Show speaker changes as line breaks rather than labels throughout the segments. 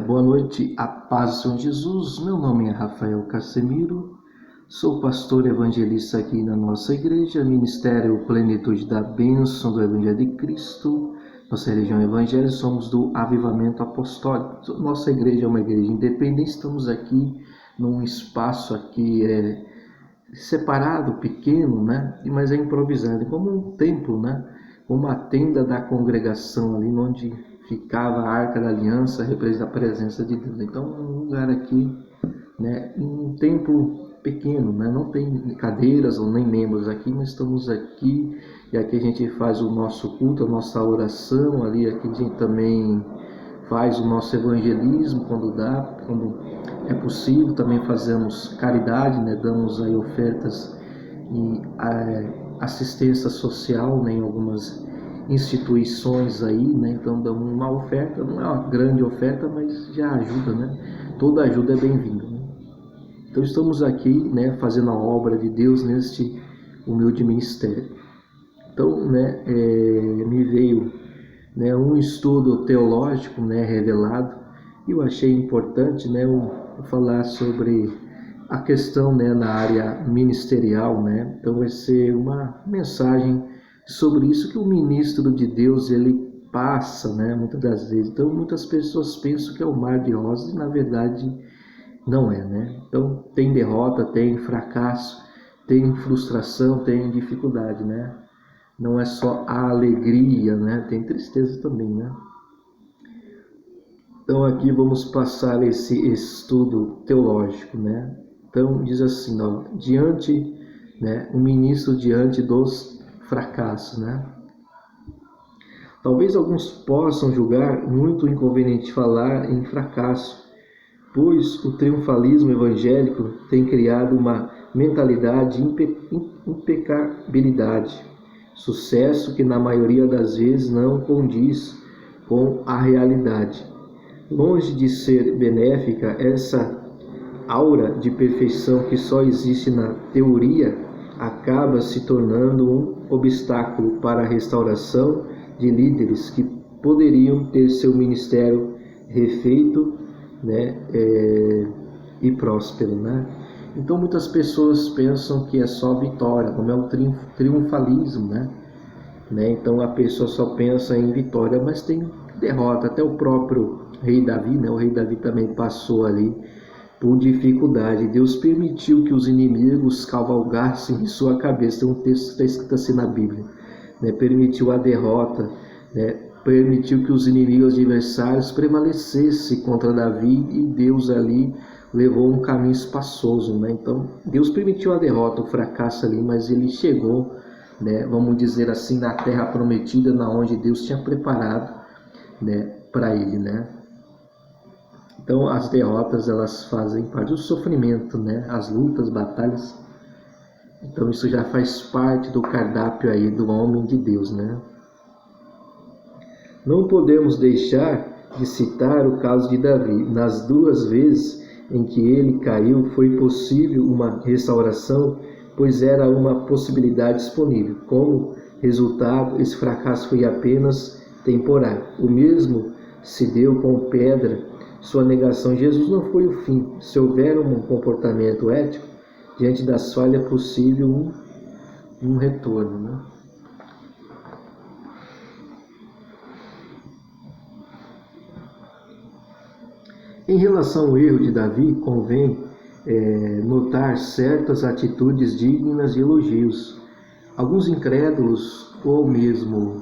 Boa noite, a paz do Senhor Jesus. Meu nome é Rafael Casemiro, sou pastor evangelista aqui na nossa igreja, Ministério Plenitude da Bênção do Evangelho de Cristo. Nossa religião evangélica, somos do Avivamento Apostólico. Nossa igreja é uma igreja independente, estamos aqui num espaço aqui separado, pequeno, né? Mas é improvisado, como um templo, né? Uma tenda da congregação ali, onde ficava a Arca da Aliança, representa a presença de Deus. Então, um lugar aqui, né? Um templo pequeno, né? Não tem cadeiras ou nem membros aqui, mas estamos aqui e aqui a gente faz o nosso culto, a nossa oração ali, aqui a gente também faz o nosso evangelismo quando dá, quando é possível, também fazemos caridade, né? Damos aí ofertas e assistência social, né? Em algumas instituições aí, né? Então damos uma oferta, não é uma grande oferta, mas já ajuda, né? Toda ajuda é bem-vinda, né? Então estamos aqui, né? Fazendo a obra de Deus neste humilde ministério. Então, né? Me veio, né, um estudo teológico, né, revelado, e eu achei importante, né, falar sobre a questão, né, na área ministerial, né. Então vai ser uma mensagem sobre isso que o ministro de Deus ele passa, né, muitas das vezes. Então muitas pessoas pensam que é o mar de rosas e na verdade não é, né. Então tem derrota, tem fracasso, tem frustração, tem dificuldade, né. Não é só a alegria, né? Tem tristeza também, né? Então aqui vamos passar esse estudo teológico, né? Então diz assim, ó, o ministro diante dos fracassos, né? Talvez alguns possam julgar muito inconveniente falar em fracasso, pois o triunfalismo evangélico tem criado uma mentalidade de impecabilidade, sucesso que na maioria das vezes não condiz com a realidade. Longe de ser benéfica, essa aura de perfeição que só existe na teoria acaba se tornando um obstáculo para a restauração de líderes que poderiam ter seu ministério refeito, né, e próspero, né? Então muitas pessoas pensam que é só vitória, como é o triunfalismo, né? Então a pessoa só pensa em vitória, mas tem derrota. Até o próprio rei Davi, né? O rei Davi também passou ali por dificuldade. Deus permitiu que os inimigos cavalgassem em sua cabeça. Tem um texto que está escrito assim na Bíblia, né? Permitiu a derrota, né? Permitiu que os inimigos adversários prevalecessem contra Davi e Deus ali levou um caminho espaçoso, né? Então Deus permitiu a derrota, o fracasso ali, mas ele chegou, né, vamos dizer assim, na terra prometida, na onde Deus tinha preparado, né, para ele, né? Então as derrotas elas fazem parte do sofrimento, né? As lutas, batalhas. Então isso já faz parte do cardápio aí do homem de Deus, né? Não podemos deixar de citar o caso de Davi. Nas duas vezes em que ele caiu, foi possível uma restauração, pois era uma possibilidade disponível. Como resultado, esse fracasso foi apenas temporário. O mesmo se deu com Pedro, sua negação. Jesus não foi o fim. Se houver um comportamento ético, diante das falhas é possível um retorno, né? Em relação ao erro de Davi, convém notar certas atitudes dignas de elogios. Alguns incrédulos ou mesmo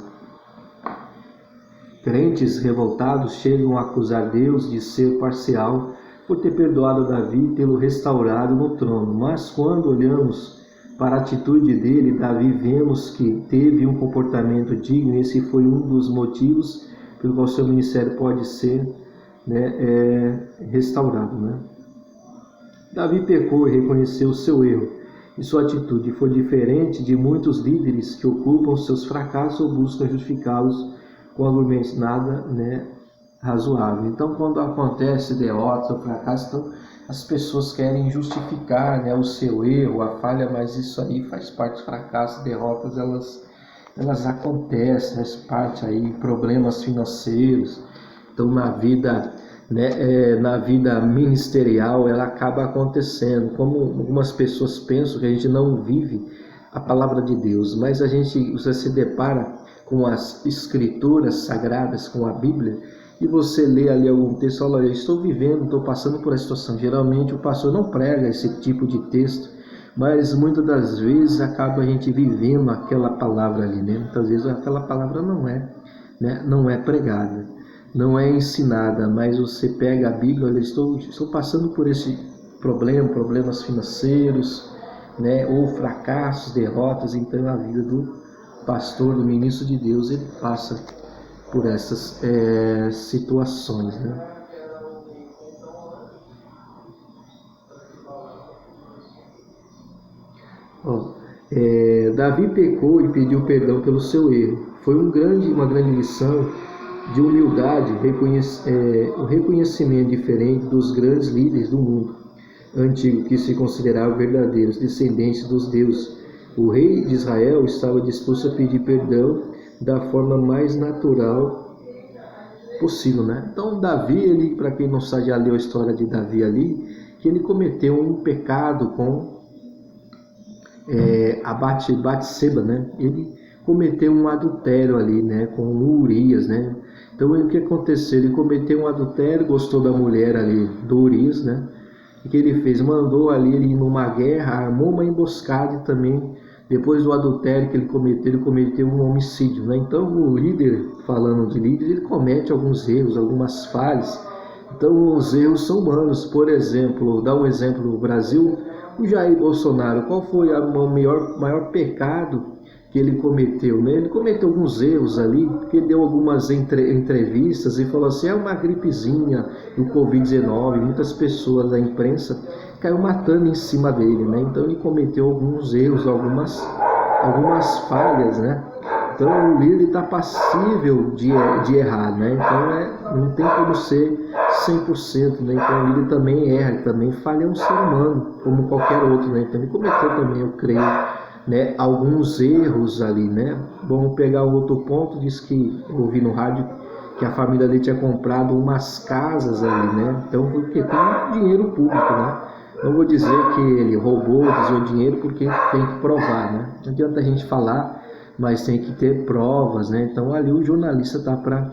crentes revoltados chegam a acusar Deus de ser parcial por ter perdoado Davi e tê-lo restaurado no trono. Mas quando olhamos para a atitude dele, Davi, vemos que teve um comportamento digno. Esse foi um dos motivos pelo qual seu ministério pode ser, né, restaurado, né? Davi pecou e reconheceu o seu erro, e sua atitude foi diferente de muitos líderes que ocupam seus fracassos ou buscam justificá-los com argumentos nada, né, razoável. Então, quando acontece derrota ou fracasso, então, as pessoas querem justificar, né, o seu erro, a falha, mas isso aí faz parte do fracasso, derrotas, elas acontecem, faz parte aí, problemas financeiros. Então na vida, né, na vida ministerial ela acaba acontecendo. Como algumas pessoas pensam que a gente não vive a palavra de Deus, mas você se depara com as escrituras sagradas, com a Bíblia, e você lê ali algum texto, olha, eu estou vivendo, estou passando por essa situação. Geralmente o pastor não prega esse tipo de texto, mas muitas das vezes acaba a gente vivendo aquela palavra ali, né? Muitas vezes aquela palavra não é, né? Não é pregada, não é ensinada, mas você pega a Bíblia, olha, estou passando por esse problema, problemas financeiros, né? Ou fracassos, derrotas. Então a vida do pastor, do ministro de Deus, ele passa por essas situações, né? Davi pecou e pediu perdão pelo seu erro. Foi uma grande lição de humildade, o reconhecimento diferente dos grandes líderes do mundo antigo, que se consideravam verdadeiros descendentes dos deuses. O rei de Israel estava disposto a pedir perdão da forma mais natural possível, né? Então Davi, ele, para quem não sabe, já leu a história de Davi ali, que ele cometeu um pecado com a Batseba, né? Ele cometeu um adultério ali, né? Com Urias, né? Então o que aconteceu? Ele cometeu um adultério, gostou da mulher ali do Urias, né? O que ele fez? Mandou ali ele ir numa guerra, armou uma emboscada e também, depois do adultério que ele cometeu um homicídio, né? Então o líder, falando de líder, ele comete alguns erros, algumas falhas. Então os erros são humanos. Por exemplo, dá um exemplo no Brasil, o Jair Bolsonaro, qual foi o maior pecado que ele cometeu, né? Ele cometeu alguns erros ali, porque ele deu algumas entrevistas e falou assim, é uma gripezinha do Covid-19, muitas pessoas da imprensa caiu matando em cima dele, né? Então ele cometeu alguns erros, algumas falhas, né? Então o líder está passível de errar, né? Então não tem como ser 100%, né? Então o líder também erra, ele também falha, é um ser humano, como qualquer outro, né? Então ele cometeu também, eu creio, né, alguns erros ali, né? Vamos pegar um outro ponto, diz que eu ouvi no rádio que a família dele tinha comprado umas casas ali, né? Então porque tem dinheiro público, né? Não vou dizer que ele roubou, desviou dinheiro, porque tem que provar, né? Não adianta a gente falar, mas tem que ter provas, né? Então ali o jornalista está para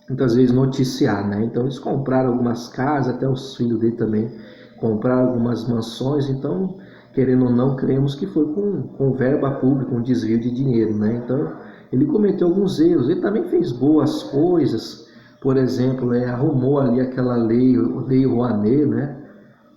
muitas vezes noticiar, né? Então eles compraram algumas casas, até os filhos dele também compraram algumas mansões, então querendo ou não, cremos que foi com verba pública, um desvio de dinheiro, né? Então, ele cometeu alguns erros. Ele também fez boas coisas, por exemplo, né? Arrumou ali aquela lei Rouanet, né?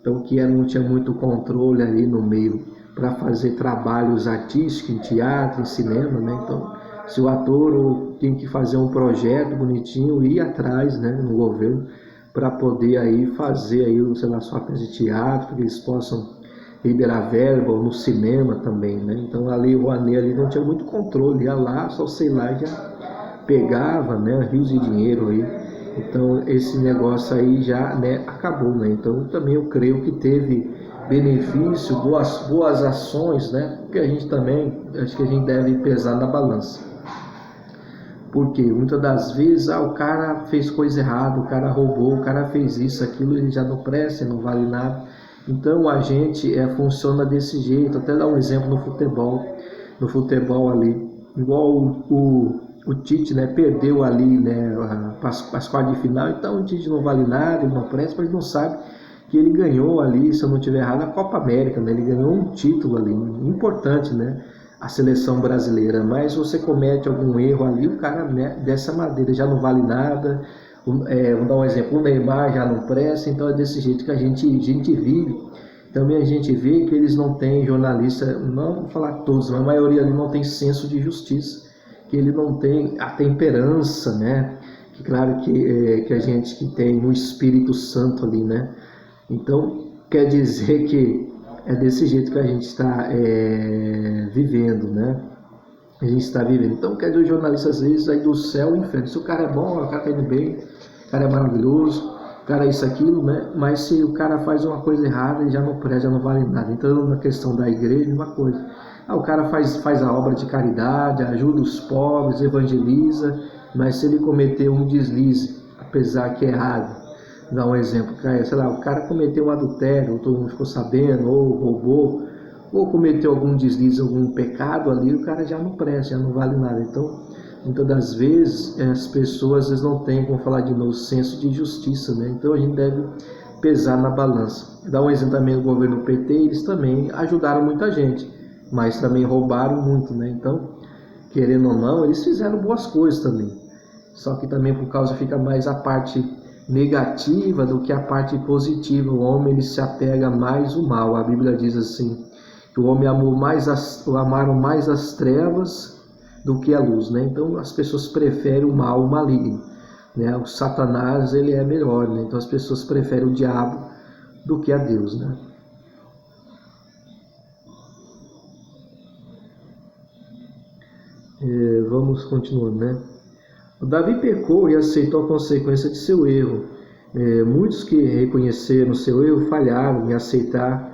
Então, que não tinha muito controle ali no meio para fazer trabalhos artísticos em teatro, em cinema, né? Então, se o ator tem que fazer um projeto bonitinho, ir atrás, né, no governo, para poder aí fazer aí, sei lá, sua peça de teatro, para que eles possam liberar verba, ou no cinema também, né? Então a Lei Rouanet ali não tinha muito controle, ia lá, só sei lá, já pegava, né, rios de dinheiro aí. Então esse negócio aí já, né, acabou, né? Então também eu creio que teve benefício, boas ações, né? Porque a gente também, acho que a gente deve pesar na balança. Porque muitas das vezes o cara fez coisa errada, o cara roubou, o cara fez isso, aquilo, ele já não presta, não vale nada. Então a gente funciona desse jeito. Até dar um exemplo no futebol ali, igual o Tite, né, perdeu ali, né, as quartas de final. Então o Tite não vale nada, ele não presta, mas ele não sabe que ele ganhou ali, se eu não estiver errado, a Copa América, né? Ele ganhou um título ali, importante, né? A seleção brasileira, mas você comete algum erro ali, o cara, né, dessa maneira já não vale nada. Vou dar um exemplo, o Neymar já não presta, então é desse jeito que a gente vive. Também a gente vê que eles não têm jornalista, não vou falar todos, mas a maioria ali não tem senso de justiça, que ele não tem a temperança, né? Que claro que a gente que tem o Espírito Santo ali, né? Então quer dizer que é desse jeito que a gente está vivendo, né? A gente está vivendo. Então, quer dizer, o jornalista às vezes aí do céu ao inferno. Se o cara é bom, o cara está indo bem, o cara é maravilhoso, o cara é isso, aquilo, né? Mas se o cara faz uma coisa errada, ele já não presta, já não vale nada. Então, na questão da igreja, uma coisa. O cara faz a obra de caridade, ajuda os pobres, evangeliza, mas se ele cometer um deslize, apesar que é errado, dá um exemplo, sei lá, o cara cometeu um adultério, todo mundo ficou sabendo, ou roubou, ou cometeu algum deslize, algum pecado ali, o cara já não presta, já não vale nada. Então, muitas das vezes, as pessoas às vezes não têm, como falar de novo, senso de justiça, né? Então a gente deve pesar na balança. Dá um exemplo também do governo PT, eles também ajudaram muita gente, mas também roubaram muito, né? Então, querendo ou não, eles fizeram boas coisas também. Só que também por causa fica mais a parte negativa do que a parte positiva. O homem ele se apega mais ao mal. A Bíblia diz assim, que o homem amaram mais as trevas do que a luz, né? Então as pessoas preferem o mal, o maligno, né? O Satanás ele é melhor, né? Então as pessoas preferem o diabo do que a Deus, né? Vamos continuando, né? O Davi pecou e aceitou a consequência de seu erro. Muitos que reconheceram seu erro falharam em aceitar,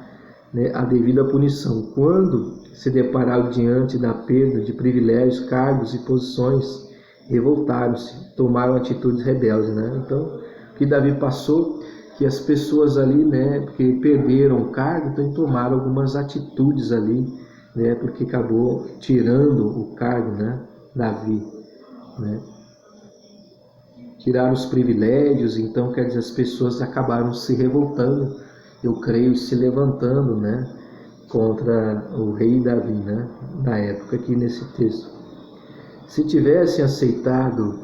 né, a devida punição. Quando se depararam diante da perda de privilégios, cargos e posições, revoltaram-se, tomaram atitudes rebeldes, né? Então, o que Davi passou, que as pessoas ali, né, porque perderam o cargo, então tomaram algumas atitudes ali, né, porque acabou tirando o cargo, né, Davi, né? Tiraram os privilégios, então quer dizer, as pessoas acabaram se revoltando, eu creio, se levantando, né, contra o rei Davi, né, na época aqui nesse texto. Se tivessem aceitado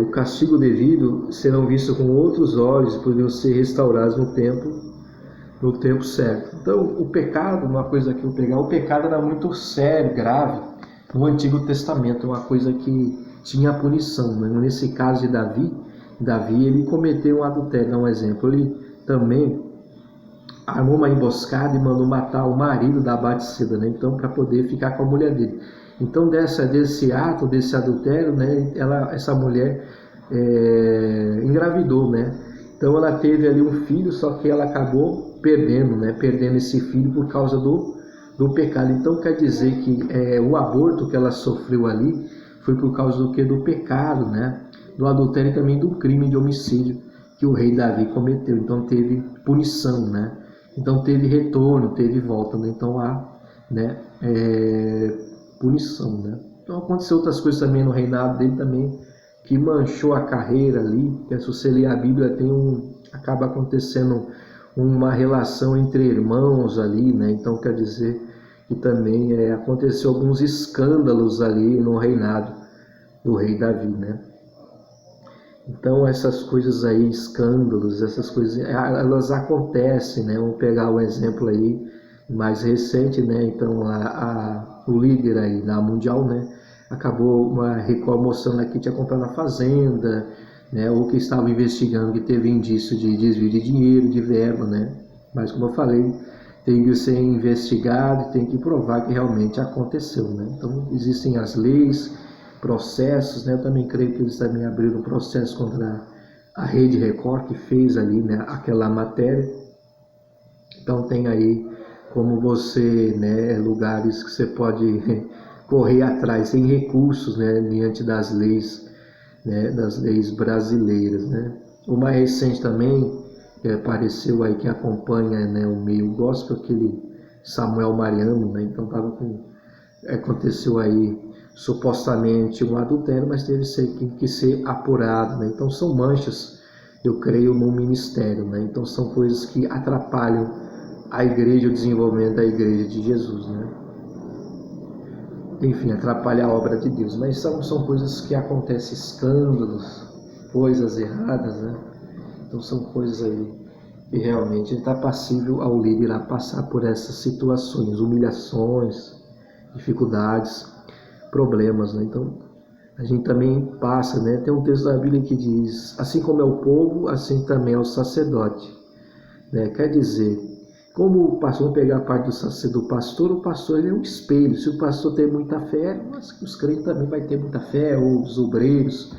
o castigo devido, serão vistos com outros olhos e poderiam ser restaurados no tempo certo. Então, o pecado, uma coisa que eu pegar, o pecado era muito sério, grave, no Antigo Testamento, uma coisa que tinha punição, né? Nesse caso de Davi ele cometeu um adultério, dá um exemplo, ele também armou uma emboscada e mandou matar o marido da Batseba, né? Então, para poder ficar com a mulher dele. Então, desse ato, desse adultério, né, essa mulher engravidou, né? Então, ela teve ali um filho, só que ela acabou perdendo, né? Perdendo esse filho por causa do pecado. Então, quer dizer que o aborto que ela sofreu ali foi por causa do que? Do pecado, né? Do adultério e também do crime de homicídio que o rei Davi cometeu. Então, teve punição, né? Então, teve retorno, teve volta, né? Então, há, né, punição, né? Então, aconteceu outras coisas também no reinado dele também, que manchou a carreira ali, que se você ler a Bíblia, acaba acontecendo uma relação entre irmãos ali, né? Então, quer dizer que também aconteceu alguns escândalos ali no reinado do rei Davi, né? Então, essas coisas aí, escândalos, essas coisas, elas acontecem, né? Vamos pegar um exemplo aí mais recente, né? Então, o líder aí da Mundial, né? Acabou uma Record mostrando aqui que tinha comprado a fazenda, né? Ou que estava investigando que teve indício de desvio de dinheiro, de verba, né? Mas, como eu falei, tem que ser investigado e tem que provar que realmente aconteceu, né? Então, existem as leis, processos, né? Eu também creio que eles também abriram um processo contra a Rede Record, que fez ali, né, aquela matéria. Então, tem aí como você, né, lugares que você pode correr atrás, tem recursos, né, diante das leis, né, das leis brasileiras, né. O mais recente também, apareceu aí que acompanha, né, o meio gospel, aquele Samuel Mariano, né, então aconteceu aí supostamente um adultério, mas teve que ser apurado, né, então são manchas, eu creio, no ministério, né, então são coisas que atrapalham a igreja, o desenvolvimento da igreja de Jesus, né. Enfim, atrapalha a obra de Deus, mas são coisas que acontecem, escândalos, coisas erradas, né? Então são coisas aí que realmente está passível ao líder a passar por essas situações, humilhações, dificuldades, problemas, né? Então a gente também passa, né? Tem um texto da Bíblia que diz, assim como é o povo, assim também é o sacerdote, né? Quer dizer, como o pastor, vamos pegar a parte do pastor, o pastor ele é um espelho. Se o pastor tem muita fé, os crentes também vai ter muita fé, ou os obreiros,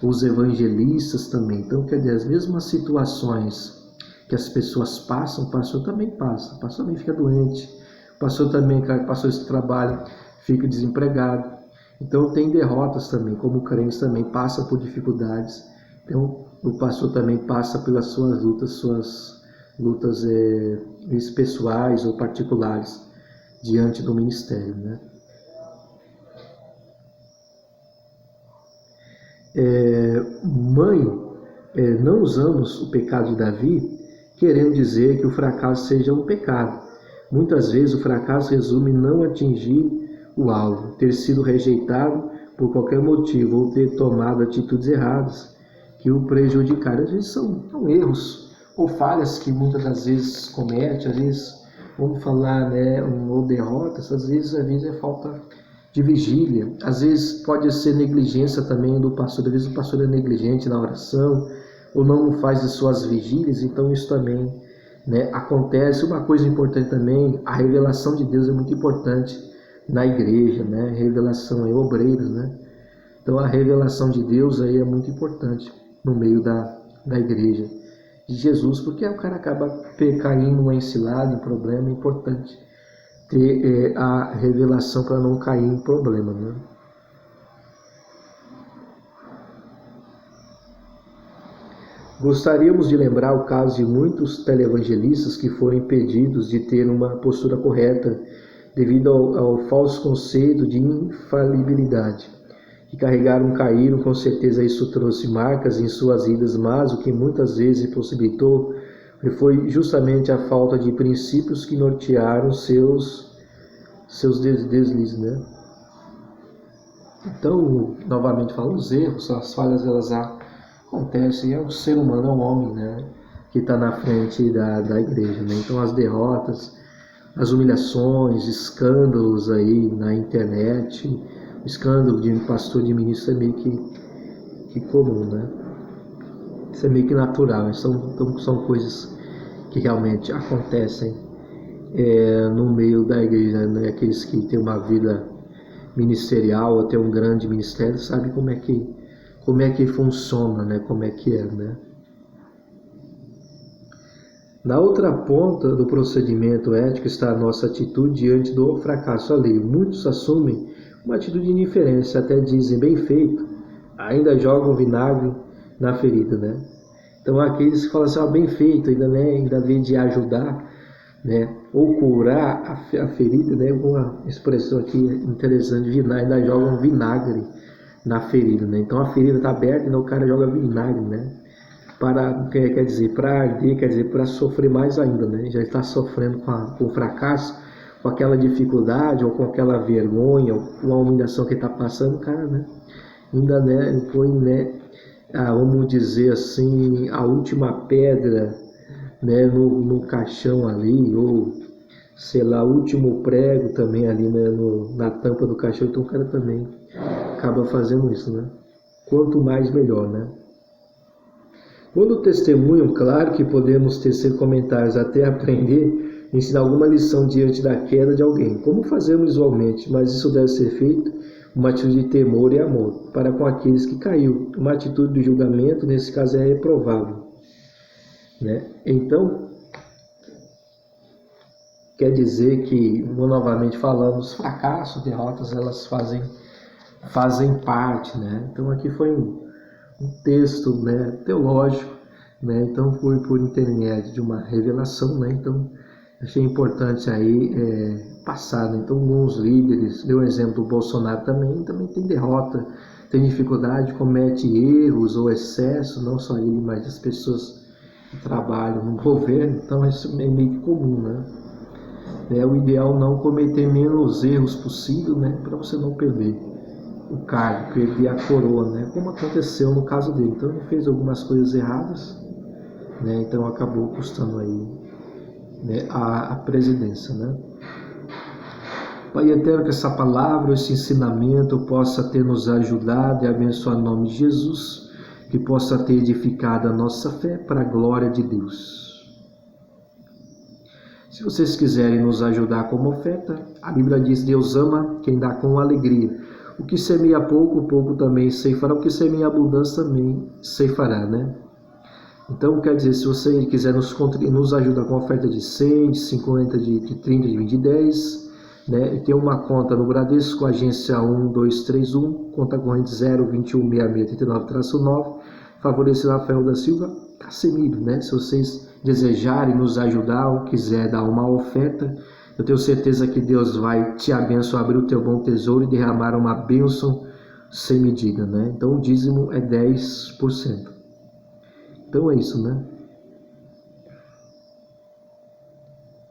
os evangelistas também. Então, quer dizer, as mesmas situações que as pessoas passam, o pastor também passa. O pastor também fica doente, o pastor também, cara, passou esse trabalho, fica desempregado. Então tem derrotas também, como crentes também passa por dificuldades. Então o pastor também passa pelas suas lutas pessoais ou particulares diante do ministério, né? Não usamos o pecado de Davi querendo dizer que o fracasso seja um pecado. Muitas vezes o fracasso resume em não atingir o alvo, ter sido rejeitado por qualquer motivo ou ter tomado atitudes erradas que o prejudicaram. Às vezes são erros ou falhas que muitas das vezes comete, às vezes, vamos falar, né, ou derrotas, às vezes é falta de vigília, às vezes pode ser negligência também do pastor, às vezes o pastor é negligente na oração, ou não faz as suas vigílias, então isso também, né, acontece. Uma coisa importante também, a revelação de Deus é muito importante na igreja, né, revelação é obreiros, né, então a revelação de Deus aí é muito importante no meio da igreja de Jesus, porque o cara acaba caindo numa encilada, em problema. É importante ter a revelação para não cair em problema, né? Gostaríamos de lembrar o caso de muitos televangelistas que foram impedidos de ter uma postura correta devido ao falso conceito de infalibilidade, que caíram. Com certeza isso trouxe marcas em suas vidas, mas o que muitas vezes possibilitou foi justamente a falta de princípios que nortearam seus deslizes, né? Então, novamente falando, os erros, as falhas, elas acontecem, é o ser humano, é o homem, né, que está na frente da igreja, né? Então as derrotas, as humilhações, escândalos aí na internet, o escândalo de pastor, de ministro é meio que comum, né? Isso é meio que natural, então são coisas que realmente acontecem no meio da igreja, né? Aqueles que têm uma vida ministerial ou têm um grande ministério sabem como é que funciona, né? Como é que é, né? Na outra ponta do procedimento ético está a nossa atitude diante do fracasso alheio. Muitos assumem uma atitude de indiferença, até dizem bem feito, ainda jogam vinagre na ferida, né? Então aqueles que falam assim, bem feito, ainda vem de ajudar, né, ou curar a ferida, né, uma expressão aqui interessante, ainda jogam vinagre na ferida, né? Então a ferida está aberta e o cara joga vinagre, né? Quer dizer, para arder, quer dizer, para sofrer mais ainda, né? Já está sofrendo com o fracasso, com aquela dificuldade, ou com aquela vergonha, ou com a humilhação que está passando, cara, né? Ainda, né, põe, né, vamos dizer assim, a última pedra, né, no caixão ali, ou, sei lá, o último prego também ali, né, na tampa do caixão. Então o cara também acaba fazendo isso, né? Quanto mais, melhor, né? Quando testemunham, claro que podemos tecer comentários até aprender, ensinar alguma lição diante da queda de alguém, como fazemos usualmente, mas isso deve ser feito uma atitude de temor e amor para com aqueles que caiu. Uma atitude de julgamento, nesse caso, é reprovável, né? Então, quer dizer que, novamente falando, os fracassos, derrotas, elas fazem parte, né? Então aqui foi um texto, né, teológico, né? Então foi por intermédio de uma revelação, né? Então achei importante aí passar, né? Então alguns líderes, deu o exemplo do Bolsonaro também tem derrota, tem dificuldade, comete erros ou excesso, não só ele, mas as pessoas que trabalham no governo. Então isso é meio que comum, né? É o ideal não cometer menos erros possível, né, para você não perder o cargo, perder a coroa, né, como aconteceu no caso dele. Então ele fez algumas coisas erradas, né, então acabou custando aí, né, a presidência, né. Pai eterno, que essa palavra, esse ensinamento possa ter nos ajudado e abençoar o nome de Jesus, que possa ter edificado a nossa fé para a glória de Deus. Se vocês quiserem nos ajudar como oferta, a Bíblia diz: Deus ama quem dá com alegria. O que semeia pouco, pouco também ceifará. O que semeia abundância também ceifará, né? Então, quer dizer, se você quiser nos ajudar com oferta de 100, de 50, de 30, de 20, de 10, né? Tem uma conta no Bradesco, agência 1231, conta corrente 0216639-9, favorecido Rafael da Silva Cassemiro, né? Se vocês desejarem nos ajudar ou quiser dar uma oferta, eu tenho certeza que Deus vai te abençoar, abrir o teu bom tesouro e derramar uma bênção sem medida, né? Então o dízimo é 10%. Então é isso, né?